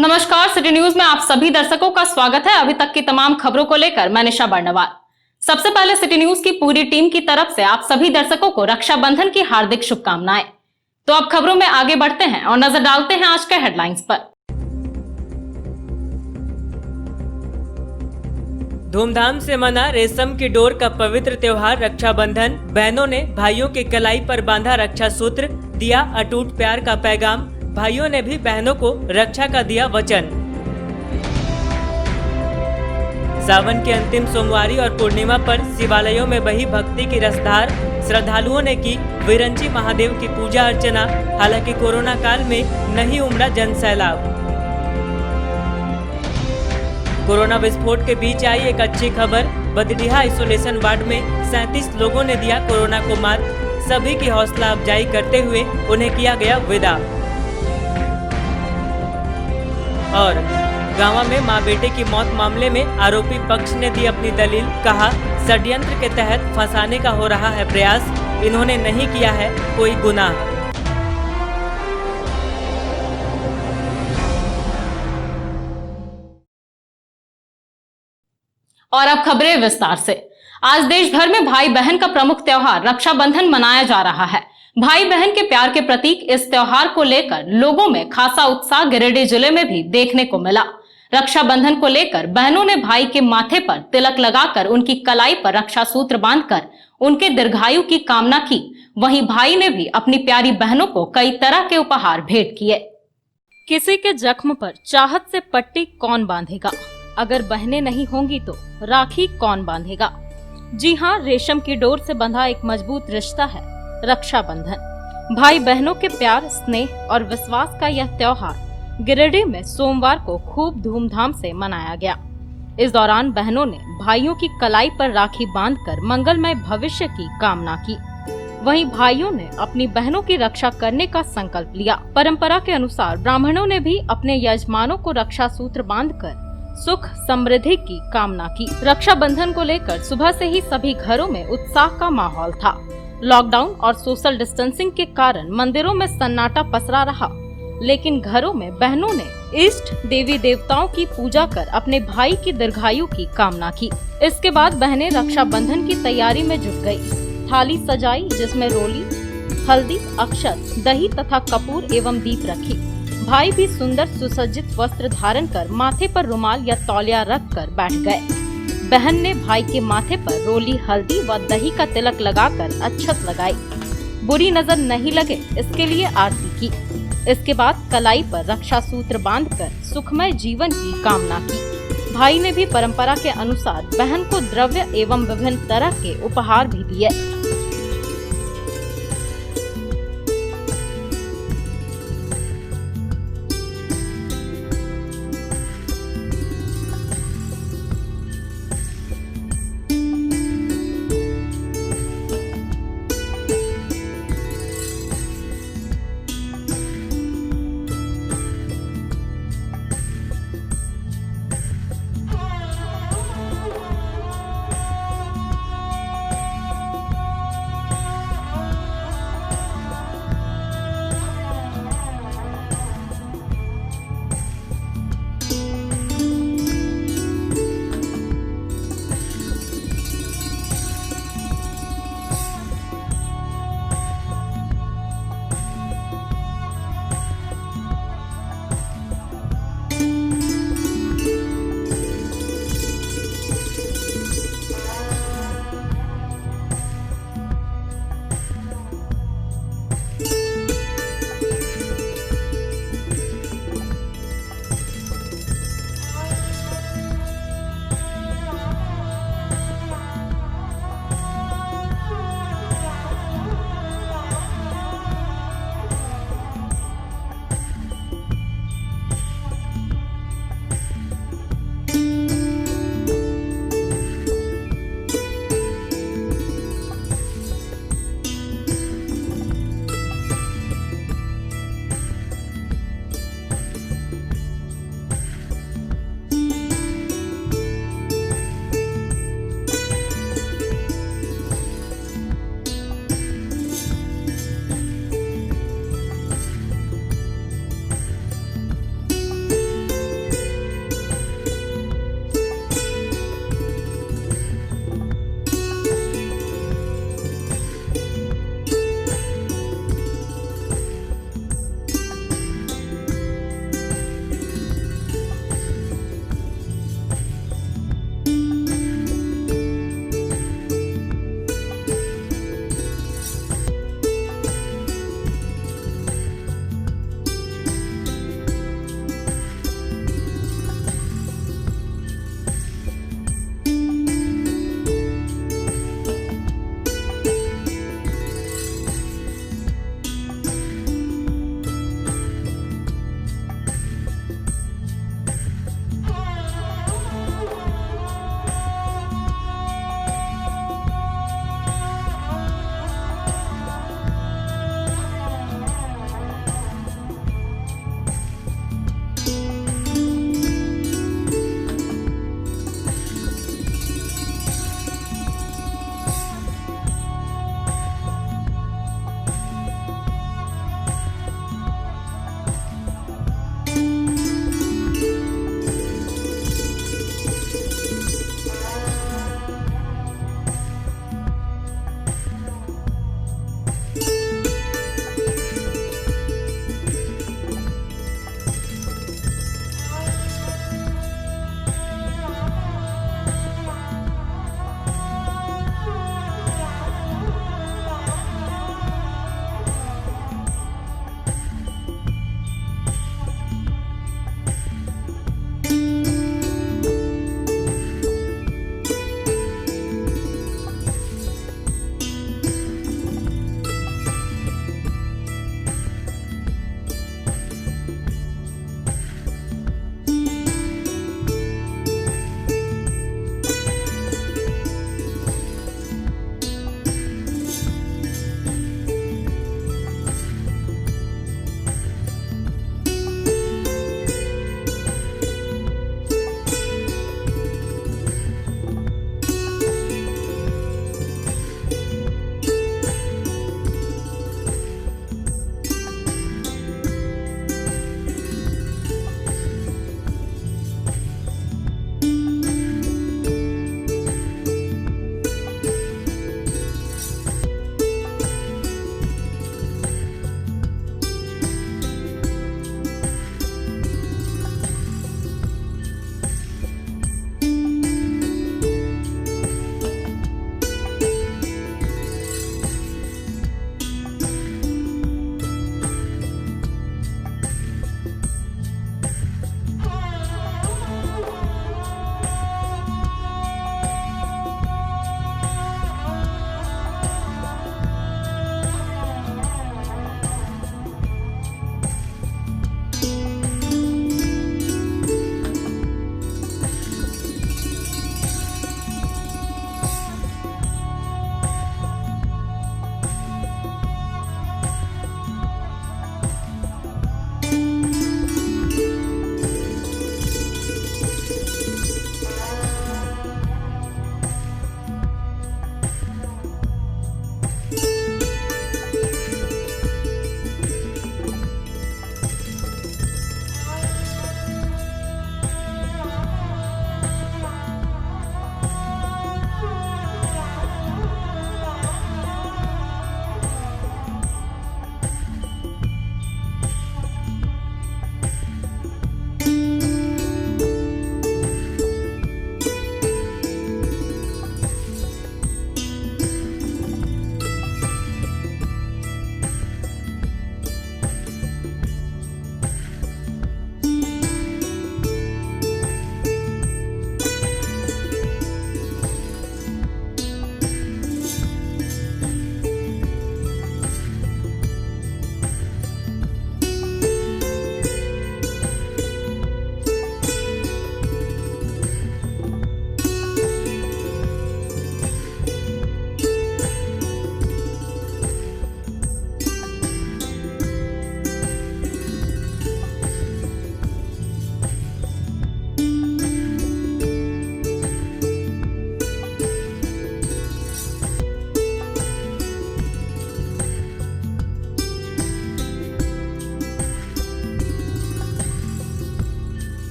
नमस्कार, city news में आप सभी दर्शकों का स्वागत है। अभी तक की तमाम खबरों को लेकर मैं निशा बर्नवाल। सबसे पहले सिटी न्यूज की पूरी टीम की तरफ से आप सभी दर्शकों को रक्षाबंधन की हार्दिक शुभकामनाएं। तो अब खबरों में आगे बढ़ते हैं और नजर डालते हैं आज के हेडलाइंस पर। धूमधाम से मना रेशम की डोर का पवित्र त्योहार रक्षाबंधन। बहनों ने भाइयों के कलाई पर बांधा रक्षा सूत्र, दिया अटूट प्यार का पैगाम। भाइयों ने भी बहनों को रक्षा का दिया वचन। सावन के अंतिम सोमवारी और पूर्णिमा पर शिवालयों में बही भक्ति की रसधार। श्रद्धालुओं ने की विरंची महादेव की पूजा अर्चना। हालांकि कोरोना काल में नहीं उमड़ा जन सैलाब। कोरोना विस्फोट के बीच आई एक अच्छी खबर। बदडीहा आइसोलेशन वार्ड में 37 लोगों ने दिया कोरोना को मात। सभी की हौसला अफजाई करते हुए उन्हें किया गया विदा। और गांव में मां बेटे की मौत मामले में आरोपी पक्ष ने दी अपनी दलील। कहा, षड्यंत्र के तहत फंसाने का हो रहा है प्रयास। इन्होंने नहीं किया है कोई गुनाह। और अब खबरें विस्तार से। आज देश भर में भाई बहन का प्रमुख त्योहार रक्षाबंधन मनाया जा रहा है। भाई बहन के प्यार के प्रतीक इस त्योहार को लेकर लोगों में खासा उत्साह गिरिडीह जिले में भी देखने को मिला। रक्षाबंधन को लेकर बहनों ने भाई के माथे पर तिलक लगाकर उनकी कलाई पर रक्षा सूत्र बांधकर उनके दीर्घायु की कामना की। वहीं भाई ने भी अपनी प्यारी बहनों को कई तरह के उपहार भेंट किए। किसी के जख्म पर चाहत से पट्टी कौन बांधेगा? अगर बहनें नहीं होंगी तो राखी कौन बांधेगा? जी हाँ, रेशम की डोर से बंधा एक मजबूत रिश्ता है रक्षाबंधन। भाई बहनों के प्यार, स्नेह और विश्वास का यह त्योहार गिरिडीह में सोमवार को खूब धूमधाम से मनाया गया। इस दौरान बहनों ने भाइयों की कलाई पर राखी बांधकर मंगलमय भविष्य की कामना की। वहीं भाइयों ने अपनी बहनों की रक्षा करने का संकल्प लिया। परंपरा के अनुसार ब्राह्मणों ने भी अपने यजमानों को रक्षा सूत्र बांधकर सुख समृद्धि की कामना की। रक्षाबंधन को लेकर सुबह से ही सभी घरों में उत्साह का माहौल था। लॉकडाउन और सोशल डिस्टेंसिंग के कारण मंदिरों में सन्नाटा पसरा रहा, लेकिन घरों में बहनों ने इष्ट देवी देवताओं की पूजा कर अपने भाई की दीर्घायु की कामना की। इसके बाद बहनें रक्षाबंधन की तैयारी में जुट गयी। थाली सजाई जिसमें रोली, हल्दी, अक्षत, दही तथा कपूर एवं दीप रखी। भाई भी सुंदर सुसज्जित वस्त्र धारण कर माथे पर रुमाल या तौलिया रख कर बैठ गए। बहन ने भाई के माथे पर रोली, हल्दी व दही का तिलक लगाकर अक्षत लगाई। बुरी नजर नहीं लगे इसके लिए आरती की। इसके बाद कलाई पर रक्षा सूत्र बांधकर सुखमय जीवन की कामना की। भाई ने भी परंपरा के अनुसार बहन को द्रव्य एवं विभिन्न तरह के उपहार भी दिए।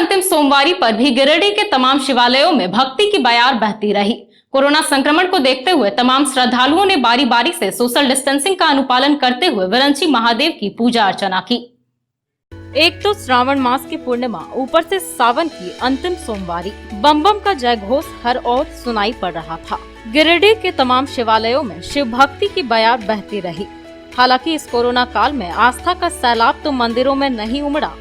अंतिम सोमवारी पर भी गिरिडीह के तमाम शिवालयों में भक्ति की बयार बहती रही। कोरोना संक्रमण को देखते हुए तमाम श्रद्धालुओं ने बारी बारी से सोशल डिस्टेंसिंग का अनुपालन करते हुए विरंची महादेव की पूजा अर्चना की। एक तो श्रावण मास की पूर्णिमा, ऊपर से सावन की अंतिम सोमवारी, बम बम का जय घोष हर ओर सुनाई पड़ रहा था। गिरिडीह के तमाम शिवालयों में शिव भक्ति की बयार बहती रही। हालांकि इस कोरोना काल में आस्था का सैलाब तो मंदिरों में नहीं उमड़ा,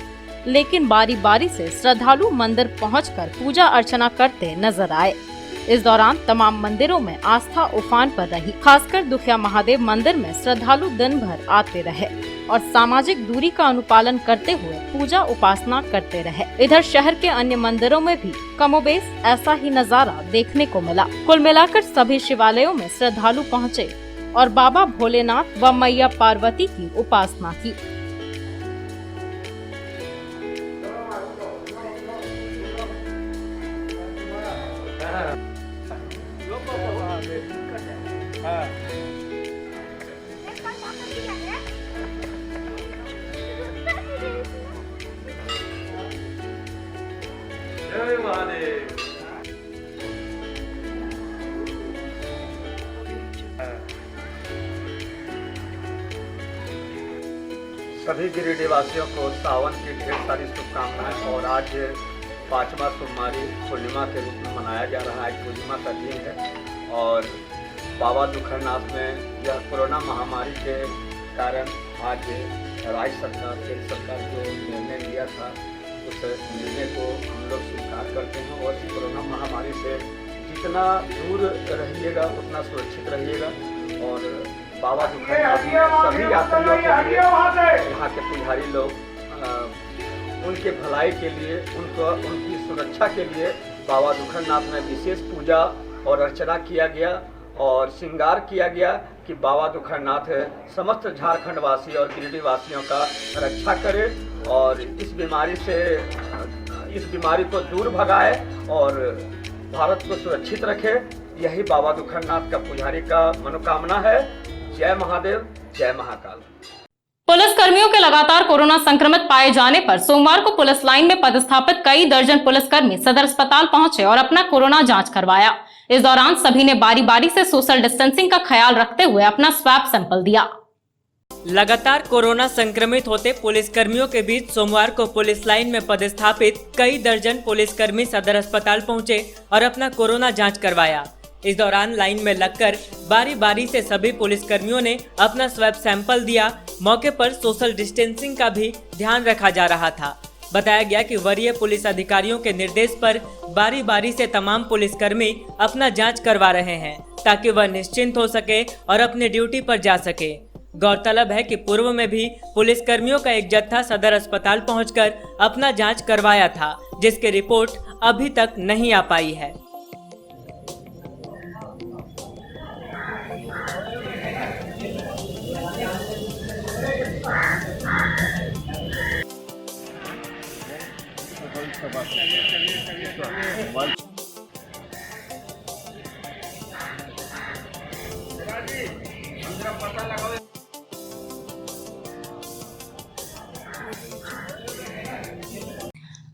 लेकिन बारी बारी से श्रद्धालु मंदिर पहुंचकर पूजा अर्चना करते नजर आए। इस दौरान तमाम मंदिरों में आस्था उफान पर रही। खासकर दुखिया महादेव मंदिर में श्रद्धालु दिन भर आते रहे और सामाजिक दूरी का अनुपालन करते हुए पूजा उपासना करते रहे। इधर शहर के अन्य मंदिरों में भी कमोबेश ऐसा ही नजारा देखने को मिला। कुल मिलाकर सभी शिवालयों में श्रद्धालु पहुँचे और बाबा भोलेनाथ व मैया पार्वती की उपासना की। जय महादेव। सभी गिरिडीह वासियों को सावन की ढेर सारी शुभकामनाएं। और आज 5वां सोमवारी पूर्णिमा के रूप में मनाया जा रहा है। पूर्णिमा का दिन है और बाबा दुखरनाथ में यह कोरोना महामारी के कारण आज राज्य सरकार, केंद्र सरकार जो निर्णय लिया था उस निर्णय को हम लोग स्वीकार करते हैं। और इस कोरोना महामारी से जितना दूर रहिएगा उतना सुरक्षित रहिएगा। और बाबा दुखरनाथ सभी यात्रियों के लिए, यहाँ के पुजारी लोग, उनके भलाई के लिए, उनकी सुरक्षा के लिए बाबा दुखरनाथ में विशेष पूजा और अर्चना किया गया और श्रृंगार किया गया कि बाबा दुखरनाथ समस्त झारखंड वासी और गिरिडीह वासियों का रक्षा करे और इस बीमारी को दूर भगाए और भारत को सुरक्षित रखे। यही बाबा दुखरनाथ का पुजारी का मनोकामना है। जय महादेव, जय महाकाल। पुलिस कर्मियों के लगातार कोरोना संक्रमित पाए जाने पर सोमवार को पुलिस लाइन में पदस्थापित कई दर्जन पुलिसकर्मी सदर अस्पताल पहुंचे और अपना कोरोना जांच करवाया। इस दौरान सभी ने बारी बारी से सोशल डिस्टेंसिंग का ख्याल रखते हुए अपना स्वैब सैंपल दिया। लगातार कोरोना संक्रमित होते पुलिस कर्मियों के बीच सोमवार को पुलिस लाइन में पदस्थापित कई दर्जन पुलिसकर्मी सदर अस्पताल पहुंचे और अपना कोरोना जांच करवाया। इस दौरान लाइन में लगकर बारी बारी से सभी पुलिसकर्मियों ने अपना स्वैब सैंपल दिया। मौके पर सोशल डिस्टेंसिंग का भी ध्यान रखा जा रहा था। बताया गया कि वरीय पुलिस अधिकारियों के निर्देश पर बारी बारी से तमाम पुलिसकर्मी अपना जांच करवा रहे हैं ताकि वह निश्चिंत हो सके और अपने ड्यूटी पर जा सके। गौरतलब है कि पूर्व में भी पुलिसकर्मियों का एक जत्था सदर अस्पताल पहुंचकर अपना जांच करवाया था, जिसकी रिपोर्ट अभी तक नहीं आ पाई है।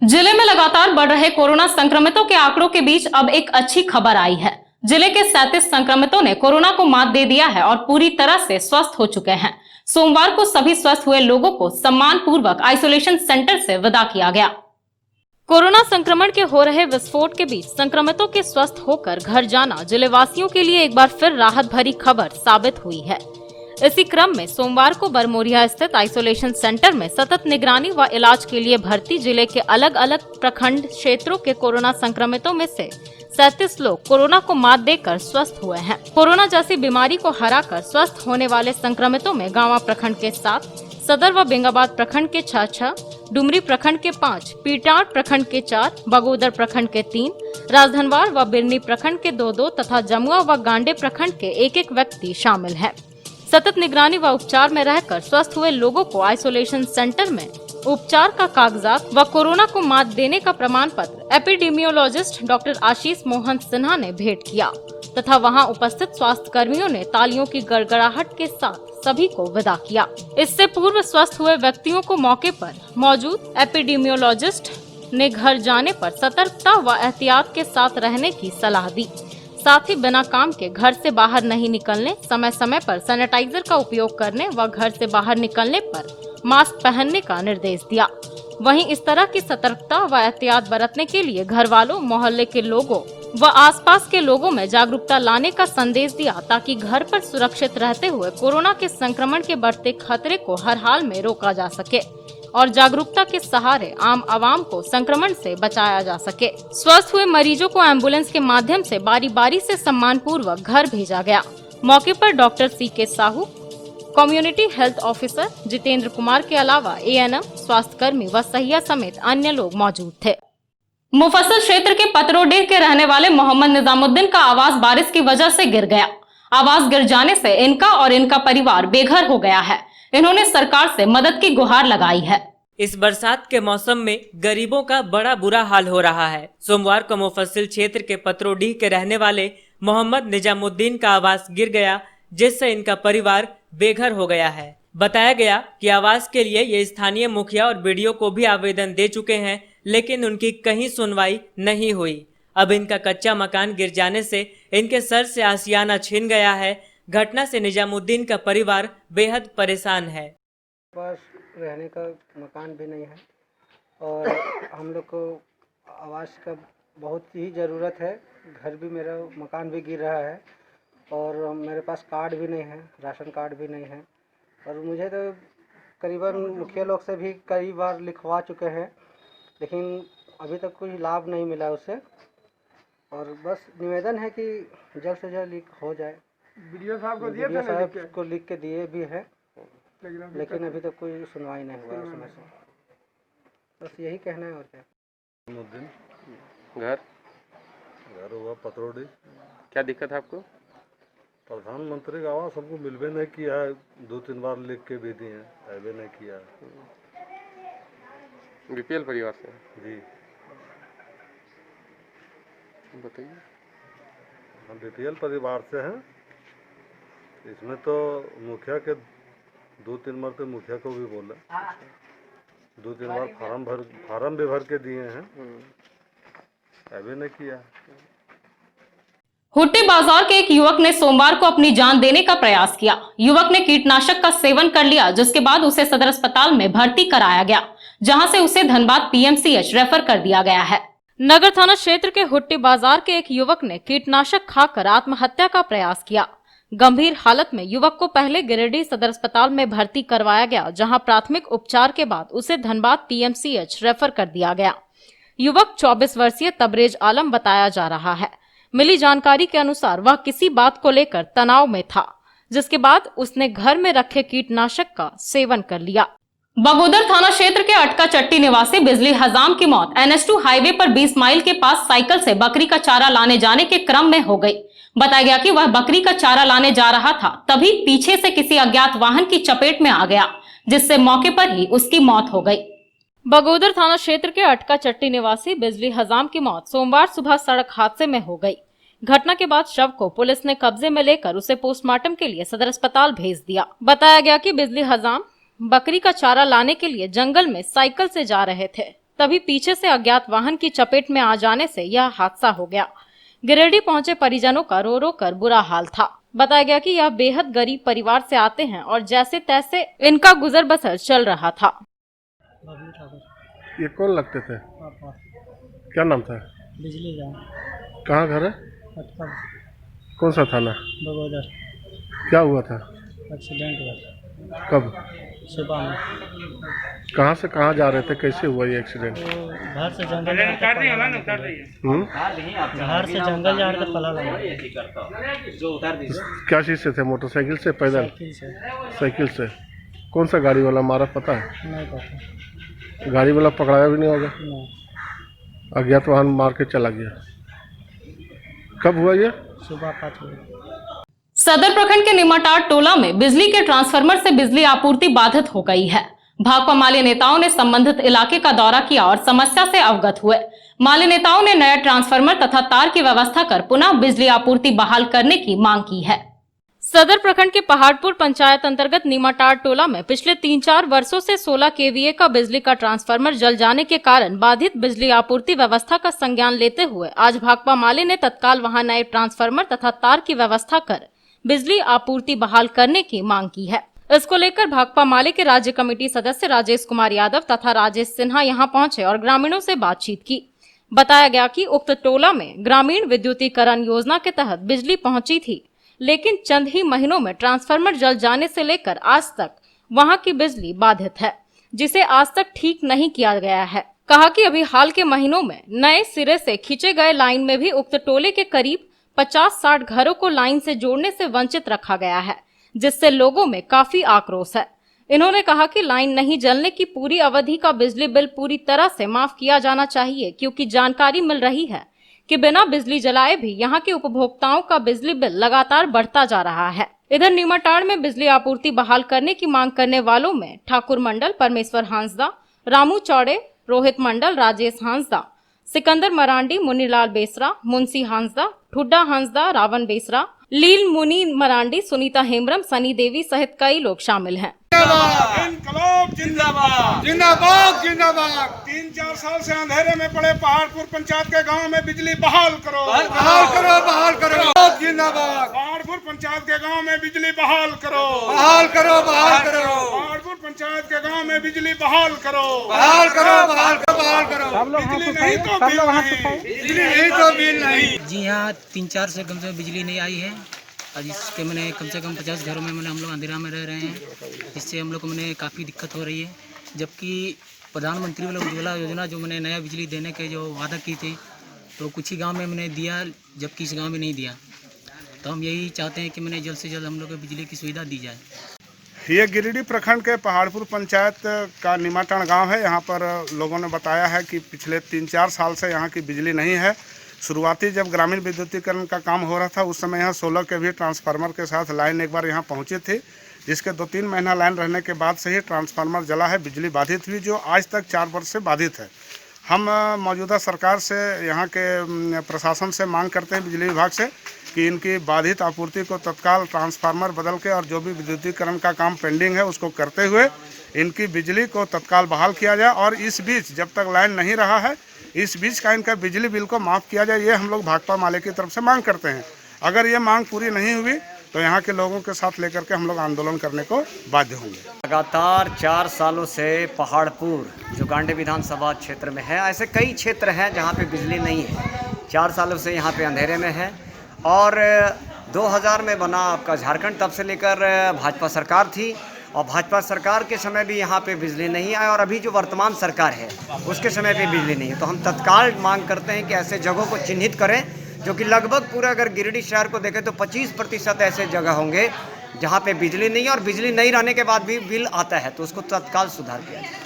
जिले में लगातार बढ़ रहे कोरोना संक्रमितों के आंकड़ों के बीच अब एक अच्छी खबर आई है। जिले के 37 संक्रमितों ने कोरोना को मात दे दिया है और पूरी तरह से स्वस्थ हो चुके हैं। सोमवार को सभी स्वस्थ हुए लोगों को सम्मान पूर्वक आइसोलेशन सेंटर से विदा किया गया। कोरोना संक्रमण के हो रहे विस्फोट के बीच संक्रमितों के स्वस्थ होकर घर जाना जिले वासियों के लिए एक बार फिर राहत भरी खबर साबित हुई है। इसी क्रम में सोमवार को बरमोरिया स्थित आइसोलेशन सेंटर में सतत निगरानी व इलाज के लिए भर्ती जिले के अलग अलग प्रखंड क्षेत्रों के कोरोना संक्रमितों में से 37 लोग कोरोना को मात देकर स्वस्थ हुए हैं। कोरोना जैसी बीमारी को हराकर स्वस्थ होने वाले संक्रमितों में गांवा प्रखंड के 7, सदर व बेंगाबाद प्रखंड के 6, डुमरी प्रखंड के 5, पीटार प्रखंड के 4, बगोदर प्रखंड के 3, राजधनवार व बिरनी प्रखंड के 2 तथा जमुआ व गांडे प्रखंड के 1 व्यक्ति शामिल है। सतत निगरानी व उपचार में रहकर स्वस्थ हुए लोगों को आइसोलेशन सेंटर में उपचार का कागजात व कोरोना को मात देने का प्रमाण पत्र एपिडेमियोलॉजिस्ट डॉक्टर आशीष मोहन सिन्हा ने भेंट किया तथा वहां उपस्थित स्वास्थ्य कर्मियों ने तालियों की गड़गड़ाहट के साथ सभी को विदा किया। इससे पूर्व स्वस्थ हुए व्यक्तियों को मौके पर मौजूद एपिडेमियोलॉजिस्ट ने घर जाने पर सतर्कता व एहतियात के साथ रहने की सलाह दी। साथ ही बिना काम के घर से बाहर नहीं निकलने, समय समय पर सैनिटाइजर का उपयोग करने व घर से बाहर निकलने पर मास्क पहनने का निर्देश दिया। वहीं इस तरह की सतर्कता व एहतियात बरतने के लिए घर वालों, मोहल्ले के लोगों व आसपास के लोगों में जागरूकता लाने का संदेश दिया, ताकि घर पर सुरक्षित रहते हुए कोरोना के संक्रमण के बढ़ते खतरे को हर हाल में रोका जा सके और जागरूकता के सहारे आम आवाम को संक्रमण से बचाया जा सके। स्वस्थ हुए मरीजों को एम्बुलेंस के माध्यम से बारी बारी से सम्मान पूर्वक घर भेजा गया। मौके पर doctor CK Sahu, community health officer Jitendra Kumar के अलावा ANM, स्वास्थ्य कर्मी व सहिया समेत अन्य लोग मौजूद थे। मुफस्सिल क्षेत्र के पतरोडीह के रहने वाले मोहम्मद निजामुद्दीन का आवास बारिश की वजह से गिर गया। आवास गिर जाने से इनका और इनका परिवार बेघर हो गया है। इन्होंने सरकार से मदद की गुहार लगाई है। इस बरसात के मौसम में गरीबों का बड़ा बुरा हाल हो रहा है। सोमवार को मुफस्सिल क्षेत्र के पतरोडीह के रहने वाले मोहम्मद निजामुद्दीन का आवास गिर गया, जिससे इनका परिवार बेघर हो गया है। बताया गया कि आवास के लिए ये स्थानीय मुखिया और BDO को भी आवेदन दे चुके हैं, लेकिन उनकी कहीं सुनवाई नहीं हुई। अब इनका कच्चा मकान गिर जाने से इनके सर से आशियाना छिन गया है। घटना से निजामुद्दीन का परिवार बेहद परेशान है। पास रहने का मकान भी नहीं है और हम लोग को आवास का बहुत ही ज़रूरत है। घर भी मेरा, मकान भी गिर रहा है और मेरे पास कार्ड भी नहीं है, राशन कार्ड भी नहीं है। और मुझे तो करीबन मुखिया लोग से भी कई बार लिखवा चुके हैं, लेकिन अभी तक कोई लाभ नहीं मिला उससे। और बस निवेदन है कि जल्द से जल्द लीक हो जाए। BDO साहब को दिए थे, BDO साहब को लिख के दिए भी है, लेकिन अभी तक कोई सुनवाई नहीं हुआ उसमें से। बस यही कहना है और क्या। घर हुआ पतरोडी। क्या दिक्कत है आपको? प्रधानमंत्री का आवास हमको मिलवे नहीं किया है, 2-3 बार लिख के भी दिए हैं, ऐसे नहीं किया है। BPL परिवार से जी बताइए। हम BPL परिवार से हैं। इसमें तो मुखिया के 2-3 मरते मुखिया को भी बोला, 2-3 बार फार्म भी भर के दिए हैं, ऐसे नहीं किया। हुट्टी बाजार के एक युवक ने सोमवार को अपनी जान देने का प्रयास किया। युवक ने कीटनाशक का सेवन कर लिया, जिसके बाद उसे सदर अस्पताल में भर्ती कराया गया, जहां से उसे धनबाद PMCH रेफर कर दिया गया है। नगर थाना क्षेत्र के हुट्टी बाजार के एक युवक ने कीटनाशक खाकर आत्महत्या का प्रयास किया। गंभीर हालत में युवक को पहले गिरिडीह सदर अस्पताल में भर्ती करवाया गया, जहां प्राथमिक उपचार के बाद उसे धनबाद PMCH रेफर कर दिया गया। युवक 24 वर्षीय तबरेज आलम बताया जा रहा है। मिली जानकारी के अनुसार वह किसी बात को लेकर तनाव में था, जिसके बाद उसने घर में रखे कीटनाशक का सेवन कर लिया। बगोदर थाना क्षेत्र के अटका चट्टी निवासी बिजली हजाम की मौत NH2 हाईवे पर 20 माइल के पास साइकिल से बकरी का चारा लाने जाने के क्रम में हो गई। बताया गया कि वह बकरी का चारा लाने जा रहा था, तभी पीछे से किसी अज्ञात वाहन की चपेट में आ गया, जिससे मौके पर ही उसकी मौत हो गई। बगोदर थाना क्षेत्र के अटका चट्टी निवासी बिजली हजाम की मौत सोमवार सुबह सड़क हादसे में हो गई। घटना के बाद शव को पुलिस ने कब्जे में लेकर उसे पोस्टमार्टम के लिए सदर अस्पताल भेज दिया। बताया गया कि बिजली हजाम बकरी का चारा लाने के लिए जंगल में साइकिल से जा रहे थे, तभी पीछे से अज्ञात वाहन की चपेट में आ जाने से यह हादसा हो गया। गिरिडीह पहुंचे परिजनों का रो रो कर बुरा हाल था। बताया गया कि यह बेहद गरीब परिवार से आते हैं और जैसे तैसे इनका गुजर बसर चल रहा था। ये कौन लगते थे? क्या नाम था? बिजली का। कहाँ घर है? कौन सा थाना? बगोदर। क्या हुआ था? एक्सीडेंट हुआ। कब? सुबह में। कहाँ से कहाँ जा रहे थे? कैसे हुआ ये एक्सीडेंट? घर से जंगल घर से जंगल जा रहे थे, पला लगा। क्या चीज़ से थे? मोटरसाइकिल से, पैदल? साइकिल से। कौन सा गाड़ी वाला मारा पता है? नहीं पता। गाड़ी वाला पकड़ाया भी नहीं होगा? नहीं। अज्ञात वाहन मार के चला गया। कब हुआ ये? सुबह 5 बजे। सदर प्रखंड के निमाटार टोला में बिजली के ट्रांसफार्मर से बिजली आपूर्ति बाधित हो गई है। भाकपा माले नेताओं ने संबंधित इलाके का दौरा किया और समस्या से अवगत हुए। माले नेताओं ने नया ट्रांसफार्मर तथा तार की व्यवस्था कर पुनः बिजली आपूर्ति बहाल करने की मांग की है। सदर प्रखंड के पहाड़पुर पंचायत अंतर्गत नीमाटाड़ टोला में पिछले 3-4 वर्षों से 16 केवीए का बिजली का ट्रांसफार्मर जल जाने के कारण बाधित बिजली आपूर्ति व्यवस्था का संज्ञान लेते हुए आज भाकपा माले ने तत्काल वहां नए ट्रांसफार्मर तथा तार की व्यवस्था कर बिजली आपूर्ति बहाल करने की मांग की है। इसको लेकर भाकपा माले के राज्य कमेटी सदस्य राजेश कुमार यादव तथा राजेश सिन्हा यहां पहुंचे और ग्रामीणों से बातचीत की। बताया गया कि उक्त टोला में ग्रामीण विद्युतीकरण योजना के तहत बिजली पहुंची थी, लेकिन चंद ही महीनों में ट्रांसफार्मर जल जाने से लेकर आज तक वहां की बिजली बाधित है, जिसे आज तक ठीक नहीं किया गया है। कहा कि अभी हाल के महीनों में नए सिरे से खींचे गए लाइन में भी उक्त टोले के करीब 50-60 घरों को लाइन से जोड़ने से वंचित रखा गया है, जिससे लोगों में काफी आक्रोश है। इन्होंने कहा कि लाइन नहीं जलने की पूरी अवधि का बिजली बिल पूरी तरह से माफ किया जाना चाहिए, क्योंकि जानकारी मिल रही है कि बिना बिजली जलाए भी यहां के उपभोक्ताओं का बिजली बिल लगातार बढ़ता जा रहा है। इधर नीमाटाड़ में बिजली आपूर्ति बहाल करने की मांग करने वालों में ठाकुर मंडल, परमेश्वर हांसदा, रामू चौड़े, रोहित मंडल, राजेश हांसदा, सिकंदर मरांडी, मुनीलाल बेसरा, मुंशी हांसदा, ठुड्डा हांसदा, रावण बेसरा, लील मुनी मरांडी, सुनीता हेम्ब्रम, सनी देवी सहित कई लोग शामिल हैं। इनकलाब जिंदाबाद जिंदाबाद जिंदाबाद। 3-4 साल से अंधेरे में पड़े पहाड़पुर पंचायत के गांव में बिजली बहाल करो बहाल करो बहाल करो जिंदाबाद। पहाड़पुर पंचायत के गांव में बिजली बहाल करो बहाल करो बहाल करो। पहाड़पुर पंचायत के गांव में बिजली बहाल करो बहाल करो बहाल करो बहाल करो। बिजली नहीं तो बिल नहीं, बिजली नहीं तो बिल नहीं। जी हाँ, 3-4 से कम से बिजली नहीं आई है और इसके मैंने कम से कम 50 घरों में हम लोग अंधेरा में रह रहे हैं। इससे हम लोग को काफ़ी दिक्कत हो रही है। जबकि प्रधानमंत्री वाला उज्ज्वला योजना जो मैंने नया बिजली देने के जो वादा की थी, तो कुछ ही गांव में मैंने दिया, जबकि इस गांव में नहीं दिया। तो हम यही चाहते हैं कि मैंने जल्द से जल्द हम लोग को बिजली की सुविधा दी जाए। ये गिरिडीह प्रखंड के पहाड़पुर पंचायत का नीमाटाड़ गांव है। यहाँ पर लोगों ने बताया है कि पिछले 3-4 साल से यहाँ की बिजली नहीं है। शुरुआती जब ग्रामीण विद्युतीकरण का काम हो रहा था, उस समय यहाँ 16 केवी ट्रांसफार्मर के साथ लाइन एक बार यहाँ पहुँची थी, जिसके 2-3 महीना लाइन रहने के बाद से ही ट्रांसफार्मर जला है, बिजली बाधित हुई, जो आज तक 4 वर्ष से बाधित है। हम मौजूदा सरकार से, यहाँ के प्रशासन से मांग करते हैं, बिजली विभाग से, कि इनकी बाधित आपूर्ति को तत्काल ट्रांसफार्मर बदल के और जो भी विद्युतीकरण का काम पेंडिंग है उसको करते हुए इनकी बिजली को तत्काल बहाल किया जाए। और इस बीच जब तक लाइन नहीं रहा है, इस बीच का इनका बिजली बिल को माफ़ किया जाए, ये हम लोग भाकपा माले की तरफ से मांग करते हैं। अगर ये मांग पूरी नहीं हुई तो यहाँ के लोगों के साथ लेकर के हम लोग आंदोलन करने को बाध्य होंगे। लगातार 4 सालों से पहाड़पुर जो गांडी विधानसभा क्षेत्र में है, ऐसे कई क्षेत्र हैं जहाँ पे बिजली नहीं है। 4 सालों से यहाँ पे अंधेरे में है। और 2000 में बना आपका झारखंड, तब से लेकर भाजपा सरकार थी और भाजपा सरकार के समय भी यहाँ पे बिजली नहीं आई और अभी जो वर्तमान सरकार है उसके समय पे बिजली नहीं है। तो हम तत्काल मांग करते हैं कि ऐसे जगहों को चिन्हित करें, जो कि लगभग पूरा अगर गिरिडीह शहर को देखें तो 25% ऐसे जगह होंगे जहाँ पे बिजली नहीं है और बिजली नहीं रहने के बाद भी बिल आता है, तो उसको तत्काल सुधार किया जाए।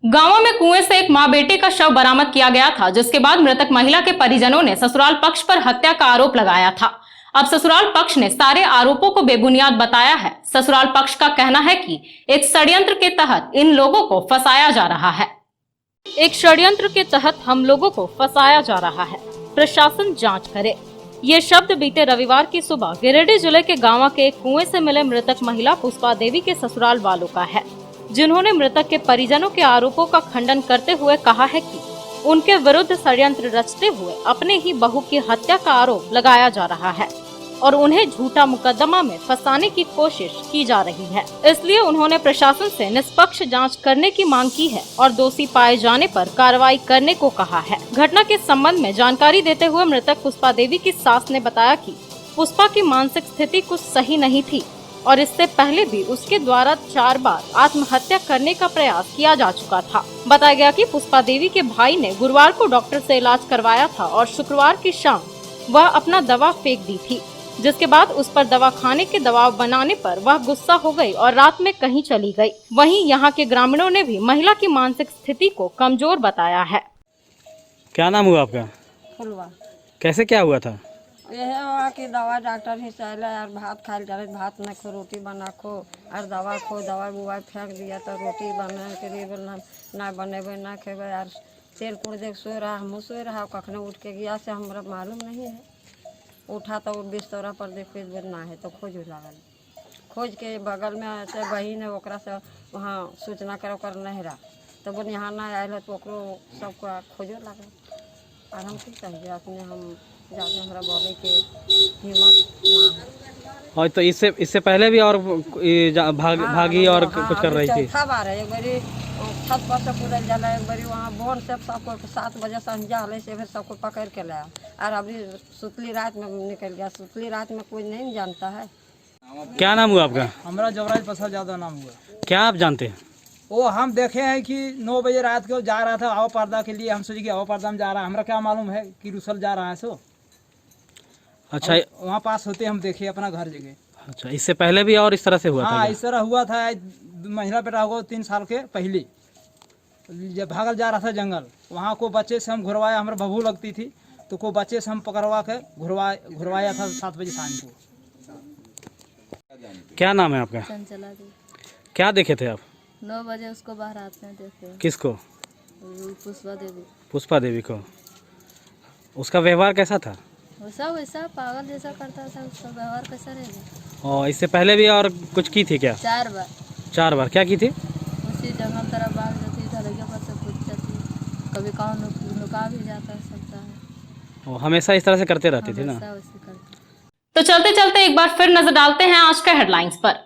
गांवों में कुएं से एक मां बेटे का शव बरामद किया गया था, जिसके बाद मृतक महिला के परिजनों ने ससुराल पक्ष पर हत्या का आरोप लगाया था। अब ससुराल पक्ष ने सारे आरोपों को बेबुनियाद बताया है। ससुराल पक्ष का कहना है कि एक षड्यंत्र के तहत इन लोगों को फंसाया जा रहा है। एक षड्यंत्र के तहत हम लोगों को फंसाया जा रहा है, प्रशासन जांच करे। ये शब्द बीते रविवार की सुबह गिरिडीह जिले के गांव के एक कुएं से मिले मृतक महिला पुष्पा देवी के ससुराल वालों का है, जिन्होंने मृतक के परिजनों के आरोपों का खंडन करते हुए कहा है कि उनके विरुद्ध षड्यंत्र रचते हुए अपने ही बहू की हत्या का आरोप लगाया जा रहा है और उन्हें झूठा मुकदमा में फंसाने की कोशिश की जा रही है। इसलिए उन्होंने प्रशासन से निष्पक्ष जांच करने की मांग की है और दोषी पाए जाने पर कार्रवाई करने को कहा है। घटना के संबंध में जानकारी देते हुए मृतक पुष्पा देवी की सास ने बताया कि पुष्पा की मानसिक स्थिति कुछ सही नहीं थी और इससे पहले भी उसके द्वारा 4 बार आत्महत्या करने का प्रयास किया जा चुका था। बताया गया कि पुष्पा देवी के भाई ने गुरुवार को डॉक्टर से इलाज करवाया था और शुक्रवार की शाम वह अपना दवा फेंक दी थी, जिसके बाद उस पर दवा खाने के दबाव बनाने पर वह गुस्सा हो गई और रात में कहीं चली गई। वहीं यहाँ के ग्रामीणों ने भी महिला की मानसिक स्थिति को कमजोर बताया है। क्या नाम हुआ आपका? फुलवा। कैसे क्या हुआ था? यह हुआ कि दवा डॉक्टर ही चला यार, भात खाए जा रहे, भात न खो, रोटी बना खो, और दवा खो, दवा बुआ फेंक दिया तो रोटी बना के लिए बोलना ना बनेबे ना खेबे यार। तेल कुड़ देख सो रहा, हम सो रहा, कखने उठ के गया से हमरा मालूम नहीं है। उठा तो बिस्तरा पर देखे ना है तो खोज लागल, खोज के बगल में से बहिन है ओकरा से वहाँ सूचना कर ओकर नहीं रहा तो बोल यहाँ ना आयल तो ओकरो सबको खोजो लागल। और हम की कहिए अपने हम जाके हमारा बोले के हिम्मत ना है। और तो इससे पहले भी और भागी और कुछ कर रही थी। चौथा बार है, एक बारी छत पर से कूदल जाला, एक बारी वहाँ बोन से सबको 7 बजे संजाले से फिर सबको पकड़ के लाया। और अभी सुतली रात में निकल गया, सुतली रात में कोई नहीं जानता है। क्या नाम हुआ आपका? हमारा जवराज प्रसाद यादव नाम हुआ। क्या आप जानते हैं? वो हम देखे हैं कि 9 बजे रात को जा रहा था आवा पर्दा के लिए, हम सोचे कि आवा पर्दा में जा रहा है, हमारा क्या मालूम है कि रुसल जा रहा है सो। अच्छा, वहाँ पास होते हम देखे अपना घर जगह। अच्छा, इससे पहले भी और इस तरह से हुआ था? हाँ, इस तरह हुआ था। महिला बेटा होगा 3 साल के पहले, जब भागल जा रहा था जंगल, वहाँ को बच्चे से हम घुरवाया, हमारे बहू लगती थी तो को बच्चे से हम पकड़वा के घुरवाया था 7 बजे शाम को। क्या नाम है आपका? चंचला जी। क्या देखे थे आप? 9 बजे उसको बाहर आते हैं देखे। किसको? पुष्पा देवी। पुष्पा देवी को। उसका व्यवहार कैसा था? वैसा पागल जैसा करता था, उसका व्यवहार कैसा रहेगा। और इससे पहले भी और कुछ की थी क्या? 4 बार। 4 बार क्या की थी? उसी जंगल तरफ भाग जाती, ढलैया पर से कूद जाती, कभी कहाँ नुका भी जाता सकता है। वो हमेशा इस तरह से करते रहती थी ना? तो चलते चलते एक बार फिर नजर डालते हैं आज के हेडलाइंस पर।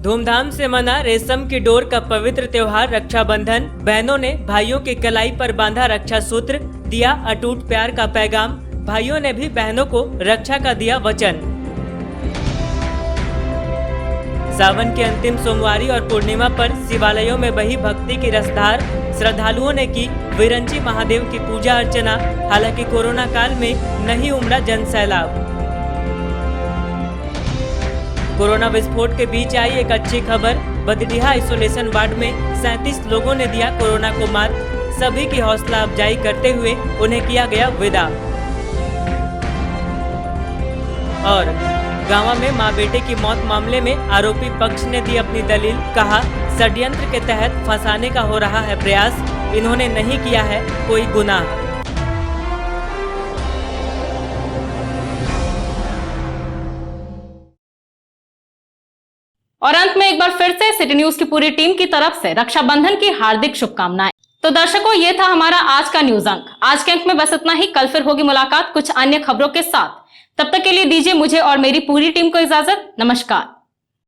धूमधाम से मना रेशम की डोर का पवित्र त्योहार रक्षाबंधन। बहनों ने भाइयों की कलाई पर बांधा रक्षा सूत्र, दिया अटूट प्यार का पैगाम। भाइयों ने भी बहनों को रक्षा का दिया वचन। सावन के अंतिम सोमवारी और पूर्णिमा पर शिवालयों में बही भक्ति की रसधार। श्रद्धालुओं ने की विरंची महादेव की पूजा अर्चना। हालांकि कोरोना काल में नहीं उमड़ा जन सैलाब। कोरोना विस्फोट के बीच आई एक अच्छी खबर। बदडीहा आइसोलेशन वार्ड में 37 लोगों ने दिया कोरोना को मात। सभी की हौसला अफजाई करते हुए उन्हें किया गया विदा। और गांवा में मां बेटे की मौत मामले में आरोपी पक्ष ने दी अपनी दलील। कहा, षड्यंत्र के तहत फंसाने का हो रहा है प्रयास, इन्होंने नहीं किया है कोई गुनाह। और अंत में एक बार फिर से सिटी न्यूज की पूरी टीम की तरफ से रक्षाबंधन की हार्दिक शुभकामनाएं। तो दर्शकों, ये था हमारा आज का न्यूज अंक। आज के अंक में बस इतना ही। कल फिर होगी मुलाकात कुछ अन्य खबरों के साथ। तब तक के लिए दीजिए मुझे और मेरी पूरी टीम को इजाजत। नमस्कार।